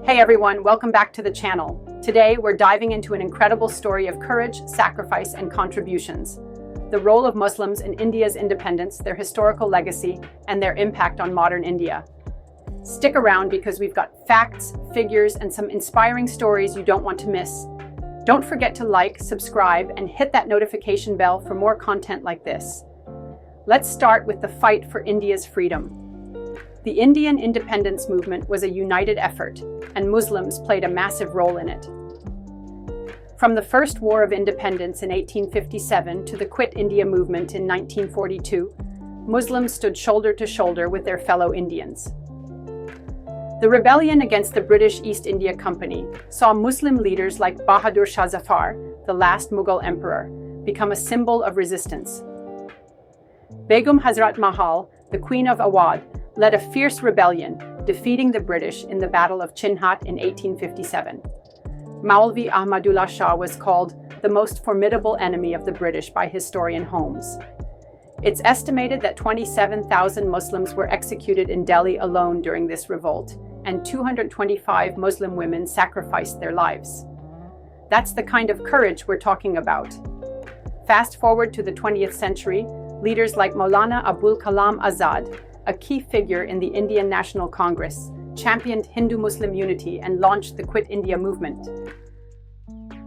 Hey everyone, welcome back to the channel. Today, we're diving into an incredible story of courage, sacrifice, and contributions. The role of Muslims in India's independence, their historical legacy, and their impact on modern India. Stick around because we've got facts, figures, and some inspiring stories you don't want to miss. Don't forget to like, subscribe, and hit that notification bell for more content like this. Let's start with the fight for India's freedom. The Indian independence movement was a united effort, and Muslims played a massive role in it. From the First War of Independence in 1857 to the Quit India movement in 1942, Muslims stood shoulder to shoulder with their fellow Indians. The rebellion against the British East India Company saw Muslim leaders like Bahadur Shah Zafar, the last Mughal emperor, become a symbol of resistance. Begum Hazrat Mahal, the Queen of Awadh, led a fierce rebellion, defeating the British in the Battle of Chinhat in 1857. Maulvi Ahmadullah Shah was called the most formidable enemy of the British by historian Holmes. It's estimated that 27,000 Muslims were executed in Delhi alone during this revolt, and 225 Muslim women sacrificed their lives. That's the kind of courage we're talking about. Fast forward to the 20th century, leaders like Maulana Abul Kalam Azad, a key figure in the Indian National Congress, championed Hindu-Muslim unity and launched the Quit India movement.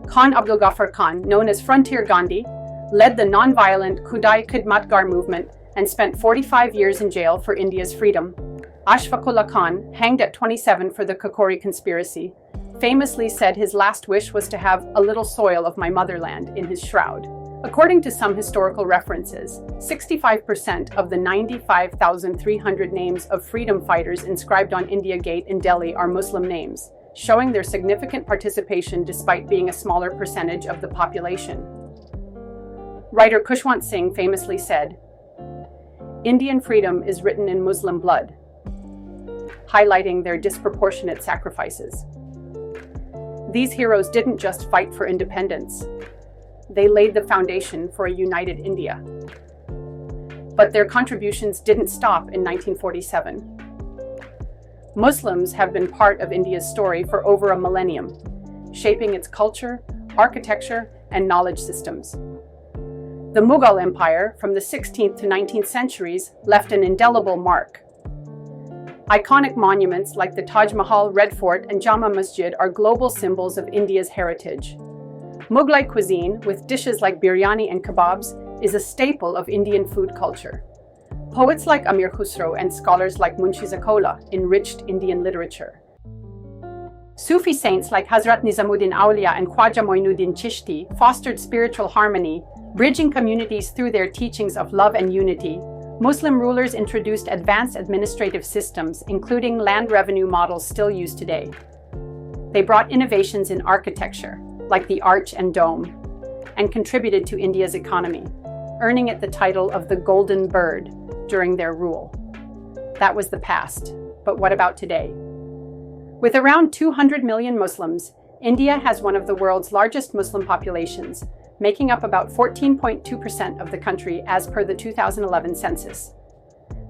Khan Abdul Ghaffar Khan, known as Frontier Gandhi, led the non-violent Khudai Khidmatgar movement and spent 45 years in jail for India's freedom. Ashfaqullah Khan, hanged at 27 for the Kakori conspiracy, famously said his last wish was to have a little soil of my motherland in his shroud. According to some historical references, 65% of the 95,300 names of freedom fighters inscribed on India Gate in Delhi are Muslim names, showing their significant participation despite being a smaller percentage of the population. Writer Khushwant Singh famously said, "Indian freedom is written in Muslim blood," highlighting their disproportionate sacrifices. These heroes didn't just fight for independence. They laid the foundation for a united India. But their contributions didn't stop in 1947. Muslims have been part of India's story for over a millennium, shaping its culture, architecture, and knowledge systems. The Mughal Empire, from the 16th to 19th centuries, left an indelible mark. Iconic monuments like the Taj Mahal, Red Fort, and Jama Masjid are global symbols of India's heritage. Mughlai cuisine, with dishes like biryani and kebabs, is a staple of Indian food culture. Poets like Amir Khusro and scholars like Munshi Zakola enriched Indian literature. Sufi saints like Hazrat Nizamuddin Auliya and Khwaja Moinuddin Chishti fostered spiritual harmony, bridging communities through their teachings of love and unity. Muslim rulers introduced advanced administrative systems, including land revenue models still used today. They brought innovations in architecture, like the arch and dome, and contributed to India's economy, earning it the title of the Golden Bird during their rule. That was the past, but what about today? With around 200 million Muslims, India has one of the world's largest Muslim populations, making up about 14.2% of the country as per the 2011 census.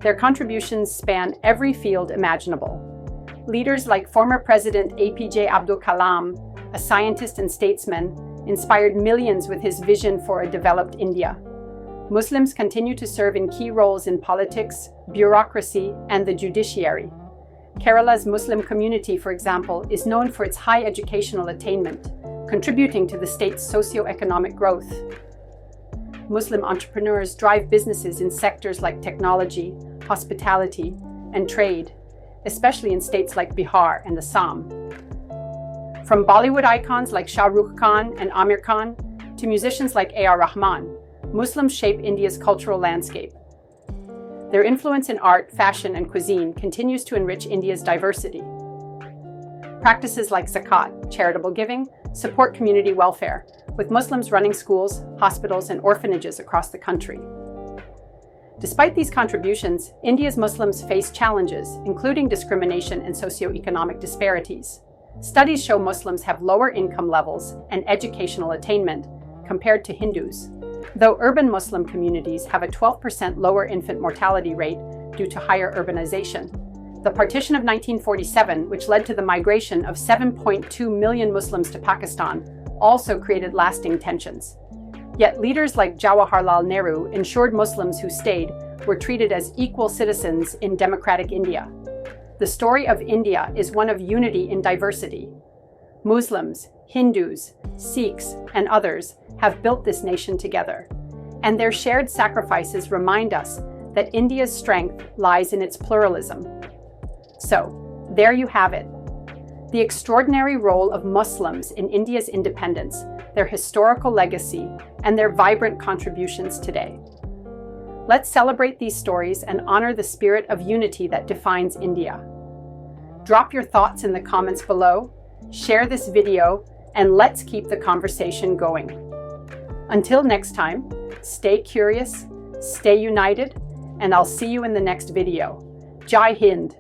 Their contributions span every field imaginable. Leaders like former President APJ Abdul Kalam, a scientist and statesman, inspired millions with his vision for a developed India. Muslims continue to serve in key roles in politics, bureaucracy, and the judiciary. Kerala's Muslim community, for example, is known for its high educational attainment, contributing to the state's socio-economic growth. Muslim entrepreneurs drive businesses in sectors like technology, hospitality, and trade, especially in states like Bihar and Assam. From Bollywood icons like Shah Rukh Khan and Amir Khan to musicians like A.R. Rahman, Muslims shape India's cultural landscape. Their influence in art, fashion, and cuisine continues to enrich India's diversity. Practices like zakat, charitable giving, support community welfare, with Muslims running schools, hospitals, and orphanages across the country. Despite these contributions, India's Muslims face challenges, including discrimination and socioeconomic disparities. Studies show Muslims have lower income levels and educational attainment compared to Hindus, though urban Muslim communities have a 12% lower infant mortality rate due to higher urbanization. The partition of 1947, which led to the migration of 7.2 million Muslims to Pakistan, also created lasting tensions. Yet leaders like Jawaharlal Nehru ensured Muslims who stayed were treated as equal citizens in democratic India. The story of India is one of unity in diversity. Muslims, Hindus, Sikhs, and others have built this nation together, and their shared sacrifices remind us that India's strength lies in its pluralism. So, there you have it. The extraordinary role of Muslims in India's independence, their historical legacy, and their vibrant contributions today. Let's celebrate these stories and honor the spirit of unity that defines India. Drop your thoughts in the comments below, share this video, and let's keep the conversation going. Until next time, stay curious, stay united, and I'll see you in the next video. Jai Hind!